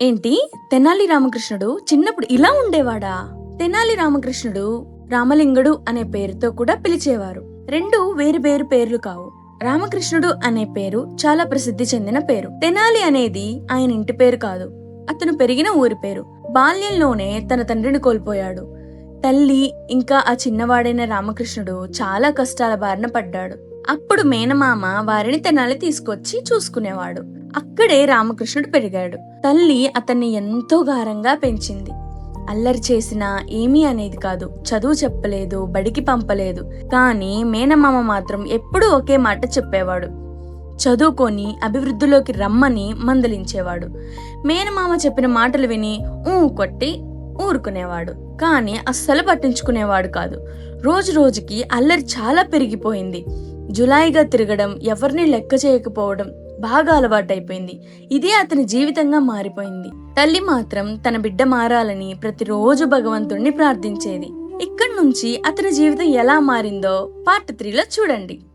ఏంటి? తెనాలి రామకృష్ణుడు చిన్నప్పుడు ఇలా ఉండేవాడా? తెనాలి రామకృష్ణుడు రామలింగడు అనే పేరుతో కూడా పిలిచేవారు. రెండు వేరు వేరు పేర్లు కావు. రామకృష్ణుడు అనే పేరు చాలా ప్రసిద్ధి చెందిన పేరు. తెనాలి అనేది ఆయన ఇంటి పేరు కాదు, అతను పెరిగిన ఊరి పేరు. బాల్యంలోనే తన తండ్రిని కోల్పోయాడు. తల్లి ఇంకా ఆ చిన్నవాడైన రామకృష్ణుడు చాలా కష్టాల బారిన పడ్డాడు. అప్పుడు మేనమామ వారిని తెనాలి తీసుకొచ్చి చూసుకునేవాడు. అక్కడే రామకృష్ణుడు పెరిగాడు. తల్లి అతన్ని ఎంతో గారంగా పెంచింది. అల్లరి చేసినా ఏమీ అనేది కాదు, చదువు చెప్పలేదు, బడికి పంపలేదు. కానీ మేనమామ మాత్రం ఎప్పుడూ ఒకే మాట చెప్పేవాడు: చదువుకొని అభివృద్ధిలోకి రమ్మని మందలించేవాడు. మేనమామ చెప్పిన మాటలు విని కొట్టి ఊరుకునేవాడు, కానీ అస్సలు పట్టించుకునేవాడు కాదు. రోజు రోజుకి అల్లరి చాలా పెరిగిపోయింది. జులాయిగా తిరగడం, ఎవరిని లెక్క చేయకపోవడం బాగా అలవాటైపోయింది. ఇదే అతని జీవితంగా మారిపోయింది. తల్లి మాత్రం తన బిడ్డ మారాలని ప్రతిరోజు భగవంతుణ్ణి ప్రార్థించేది. ఇక్కడి నుంచి అతని జీవితం ఎలా మారిందో పార్ట్ 3లో చూడండి.